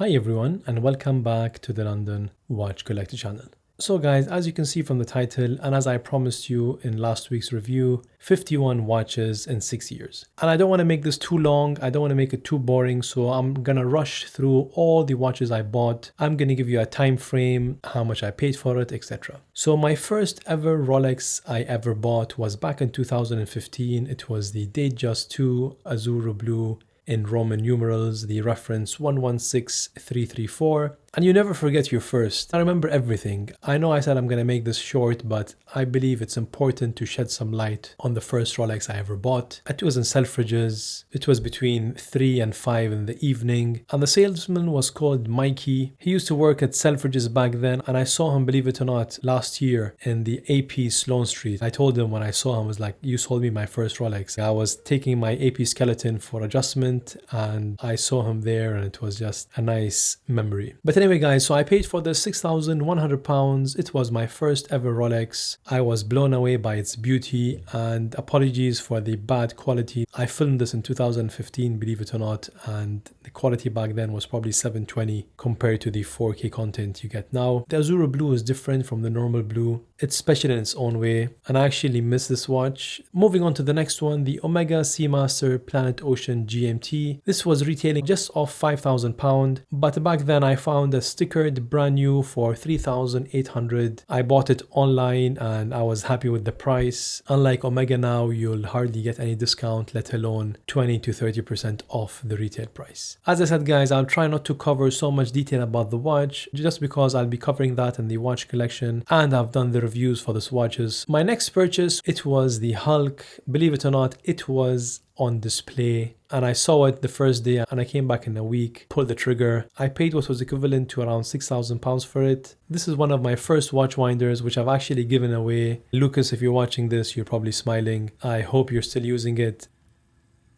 Hi everyone and welcome back to the London Watch Collector channel. So guys, as you can see from the title and as I promised you in last week's review, 51 watches in 6 years. And I don't want to make this too long, I don't want to make it too boring, so I'm gonna rush through all the watches I bought. I'm gonna give you a time frame, how much I paid for it, etc. So my first ever Rolex I ever bought was back in 2015. It was the Datejust 2 Azzurro Blue in Roman numerals, the reference 116334. And you never forget your first. I remember everything. I know I said I'm gonna make this short, but I believe it's important to shed some light on the first Rolex I ever bought. It was in Selfridges. It was between 3 and 5 in the evening. And the salesman was called Mikey. He used to work at Selfridges back then, and I saw him, believe it or not, last year in the AP Sloane Street. I told him when I saw him, I was like, you sold me my first Rolex. I was taking my AP skeleton for adjustment and I saw him there, and it was just a nice memory. But anyway guys, so I paid for the £6,100. It was my first ever Rolex. I was blown away by its beauty, and apologies for the bad quality. I filmed this in 2015, believe it or not, and the quality back then was probably 720 compared to the 4K content you get now. The Azzurro Blue is different from the normal blue. It's special in its own way, and I actually miss this watch. Moving on to the next one, the Omega Seamaster Planet Ocean GMT. This was retailing just off £5,000, but back then I found a stickered brand new for 3,800. I bought it online and I was happy with the price. Unlike Omega now, you'll hardly get any discount, let alone 20 to 30% off the retail price. As I said guys, I'll try not to cover so much detail about the watch, just because I'll be covering that in the watch collection and I've done the reviews for this watches. My next purchase, it was the Hulk. Believe it or not, it was on display and I saw it the first day and I came back in a week, pulled the trigger. I paid what was equivalent to around £6,000 for it. This is one of my first watch winders, which I've actually given away. Lucas, if you're watching this, you're probably smiling. I hope you're still using it.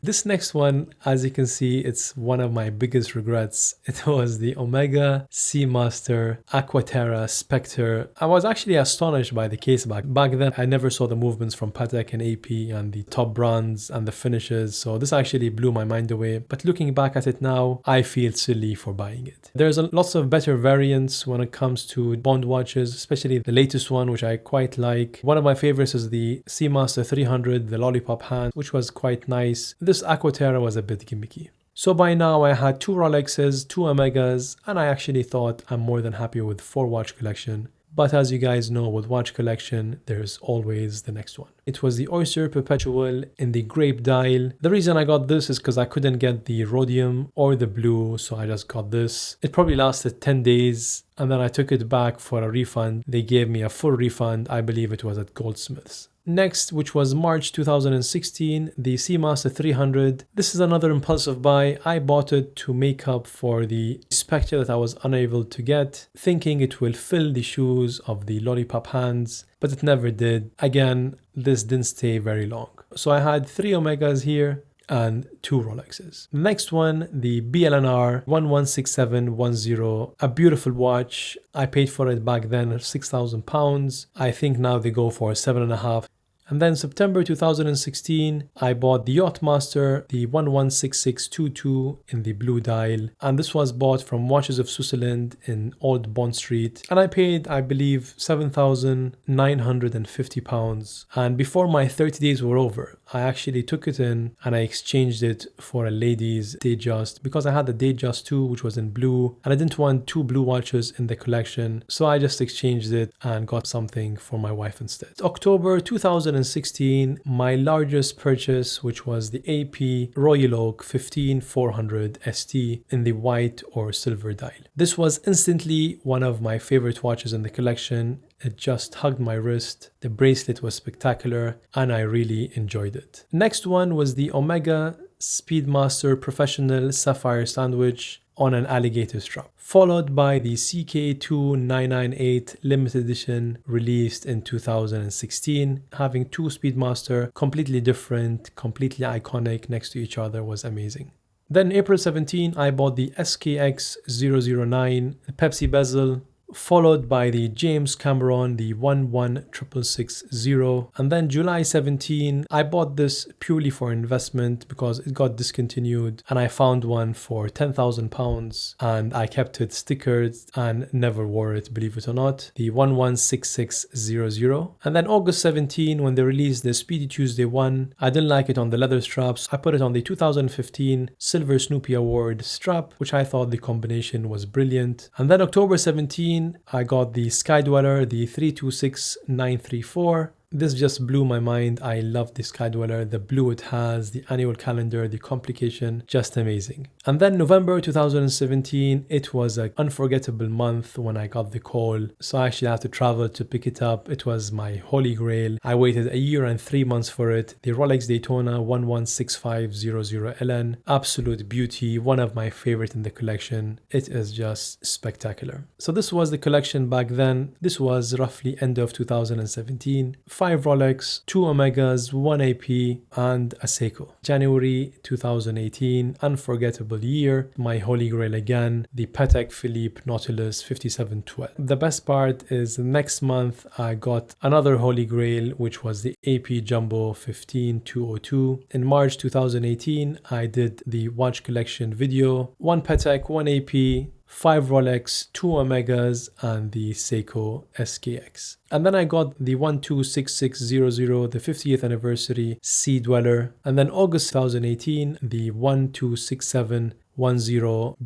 This next one, as you can see, it's one of my biggest regrets. It was the Omega Seamaster Aquaterra Spectre. I was actually astonished by the case back then. I never saw the movements from Patek and AP and the top brands and the finishes, so this actually blew my mind away. But looking back at it now, I feel silly for buying it. There's lots of better variants when it comes to Bond watches, especially the latest one, which I quite like. One of my favorites is the Seamaster 300, the lollipop hand, which was quite nice. This Aquaterra was a bit gimmicky. So by now I had 2 Rolexes, 2 Omegas, and I actually thought I'm more than happy with 4 watch collection. But as you guys know, with watch collection, there's always the next one. It was the Oyster Perpetual in the grape dial. The reason I got this is because I couldn't get the rhodium or the blue, so I just got this. It probably lasted 10 days, and then I took it back for a refund. They gave me a full refund. I believe it was at Goldsmiths. Next, which was March 2016, the Seamaster 300. This is another impulsive buy. I bought it to make up for the Spectre that I was unable to get, thinking it will fill the shoes of the lollipop hands, but it never did. Again, this didn't stay very long. So I had 3 Omegas here and 2 Rolexes. The next one, the BLNR 116710, a beautiful watch. I paid for it back then £6,000. I think now they go for 7.5. And then September 2016, I bought the Yachtmaster, the 116622 in the blue dial. And this was bought from Watches of Switzerland in Old Bond Street. And I paid, I believe, £7,950. And before my 30 days were over, I actually took it in and I exchanged it for a lady's Datejust, because I had the Datejust 2, which was in blue, and I didn't want 2 blue watches in the collection. So I just exchanged it and got something for my wife instead. October 2016, 2016, my largest purchase, which was the AP Royal Oak 15400 ST in the white or silver dial. This was instantly one of my favorite watches in the collection. It just hugged my wrist, the bracelet was spectacular, and I really enjoyed it. Next one was the Omega Speedmaster Professional Sapphire Sandwich on an alligator strap, followed by the CK2998 limited edition released in 2016, having two Speedmaster, completely different, completely iconic next to each other, was amazing. Then April 17, I bought the SKX009 Pepsi bezel, followed by the James Cameron, the 11660. And then July 17, I bought this purely for investment because it got discontinued and I found one for £10,000 and I kept it stickered and never wore it, believe it or not, the 116600. And then August 17, when they released the Speedy Tuesday one, I didn't like it on the leather straps. I put it on the 2015 Silver Snoopy Award strap, which I thought the combination was brilliant. And then October 17, I got the Sky Dweller, the 326934. This just blew my mind. I love the Sky Dweller, the blue it has, the annual calendar, the complication, just amazing. And then November 2017, it was an unforgettable month when I got the call. So I actually had to travel to pick it up. It was my holy grail. I waited a year and 3 months for it. The Rolex Daytona 116500LN, absolute beauty, one of my favorite in the collection. It is just spectacular. So this was the collection back then. This was roughly end of 2017. 5 Rolex, 2 Omegas, 1 AP, and a Seiko. January 2018, unforgettable year. My holy grail again, the Patek Philippe Nautilus 5712. The best part is next month I got another holy grail, which was the AP Jumbo 15202. In March 2018, I did the watch collection video. 1 Patek, 1 AP, 5 Rolex, 2 Omegas, and the Seiko SKX. And then I got the 126600, the 50th anniversary Sea Dweller. And then August 2018, the 126710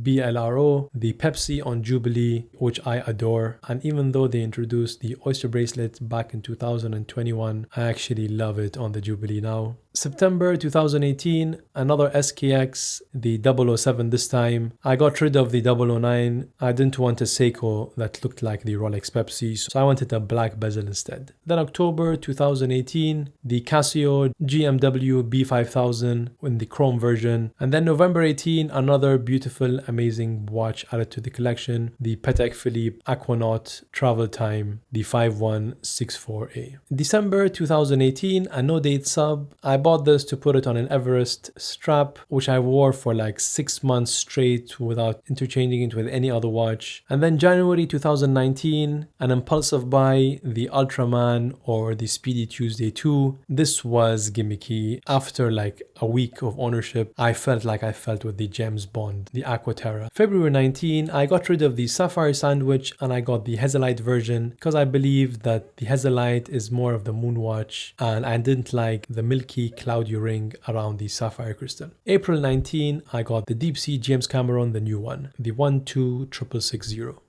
BLRO, the Pepsi on Jubilee, which I adore. And even though they introduced the Oyster bracelet back in 2021, I actually love it on the Jubilee now. September 2018, another SKX, the 007 this time. I got rid of the 009. I didn't want a Seiko that looked like the Rolex Pepsi, so I wanted a black bezel instead. Then October 2018, the Casio GMW B5000 in the chrome version. And then November 18, another beautiful, amazing watch added to the collection, the Patek Philippe Aquanaut Travel Time, the 5164A. December 2018, a no-date sub. I bought this to put it on an Everest strap, which I wore for like 6 months straight without interchanging it with any other watch. And then January 2019, an impulsive buy, the Ultraman or the Speedy Tuesday 2. This was gimmicky. After like a week of ownership, I felt like I felt with the James Bond, the Aquaterra. February 19, I got rid of the Sapphire Sandwich and I got the Hazelite version because I believe that the Hazelite is more of the moon watch and I didn't like the milky cloudy ring around the sapphire crystal. April 19, I got the L.W.C James Cameron, the new one, the 12660.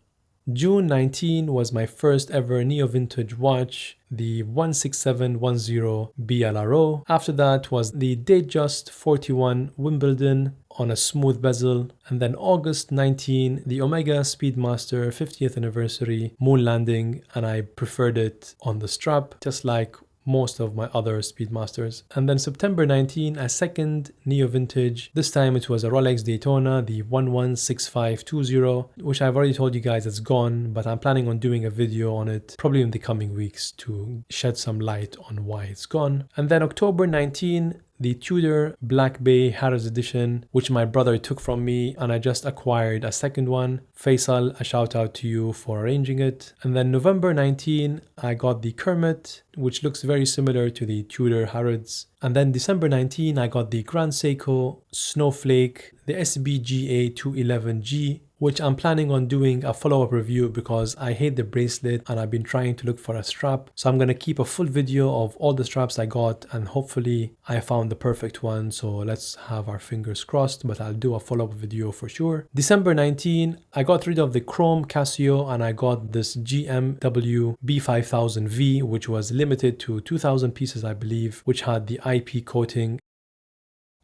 June 19 was my first ever neo-vintage watch, the 16710 BLRO. After that was the Datejust 41 Wimbledon on a smooth bezel. And then August 19, the Omega Speedmaster 50th anniversary moon landing, and I preferred it on the strap, just like most of my other Speedmasters. And then September 19, a second neo-vintage. This time it was a Rolex Daytona, the 116520, which I've already told you guys it's gone, but I'm planning on doing a video on it probably in the coming weeks to shed some light on why it's gone. And then October 19, the Tudor Black Bay Harrods edition, which my brother took from me, and I just acquired a second one. Faisal, a shout out to you for arranging it. And then November 19, I got the Kermit, which looks very similar to the Tudor Harrods. And then December 19, I got the Grand Seiko Snowflake, the SBGA 211G, which I'm planning on doing a follow-up review because I hate the bracelet and I've been trying to look for a strap. So I'm going to keep a full video of all the straps I got and hopefully I found the perfect one. So let's have our fingers crossed, but I'll do a follow-up video for sure. December 19, I got rid of the chrome Casio and I got this GMW B5000V, which was limited to 2,000 pieces, I believe, which had the IP coating.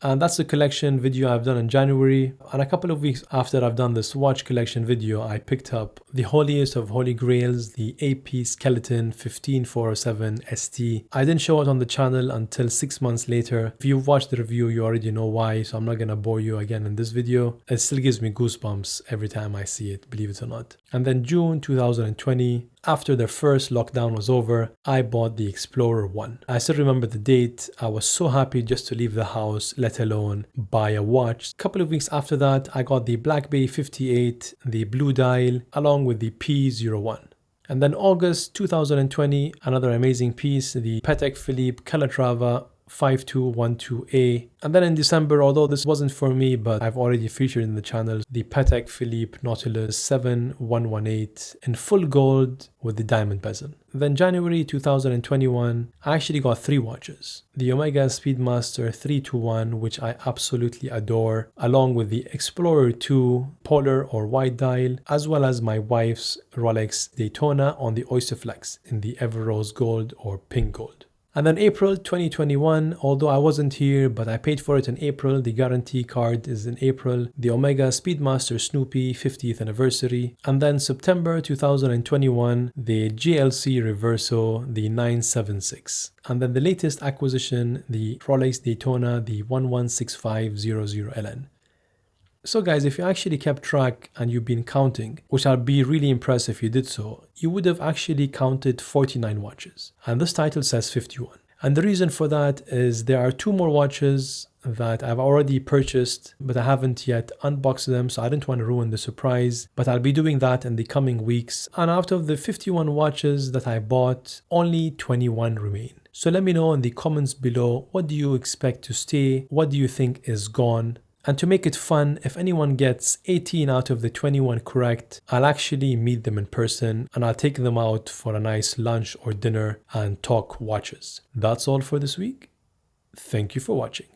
And that's the collection video I've done in January. And a couple of weeks after I've done this watch collection video, I picked up the holiest of holy grails, the AP Skeleton 15407 ST. I didn't show it on the channel until 6 months later. If you've watched the review, you already know why, so I'm not gonna bore you again in this video. It still gives me goosebumps every time I see it, believe it or not. And then June 2020, after the first lockdown was over, I bought the Explorer 1. I still remember the date. I was so happy just to leave the house, let alone buy a watch. A couple of weeks after that, I got the Black Bay 58, the blue dial, along with the P01. And then August 2020, another amazing piece, the Patek Philippe Calatrava 5212A. And then in December, although this wasn't for me, but I've already featured in the channel, the Patek Philippe Nautilus 7118 in full gold with the diamond bezel. Then January 2021, I actually got 3 watches. The Omega Speedmaster 321, which I absolutely adore, along with the Explorer 2 polar or wide dial, as well as my wife's Rolex Daytona on the Oyster Flex in the Ever Rose Gold or Pink Gold. And then April 2021, although I wasn't here, but I paid for it in April. The guarantee card is in April. The Omega Speedmaster Snoopy 50th anniversary. And then September 2021, the GLC Reverso, the 976. And then the latest acquisition, the Rolex Daytona, the 116500LN. So guys, if you actually kept track and you've been counting, which I'd be really impressed if you did so, you would have actually counted 49 watches. And this title says 51. And the reason for that is there are 2 more watches that I've already purchased, but I haven't yet unboxed them, so I didn't want to ruin the surprise. But I'll be doing that in the coming weeks. And out of the 51 watches that I bought, only 21 remain. So let me know in the comments below, what do you expect to stay? What do you think is gone? And to make it fun, if anyone gets 18 out of the 21 correct, I'll actually meet them in person and I'll take them out for a nice lunch or dinner and talk watches. That's all for this week. Thank you for watching.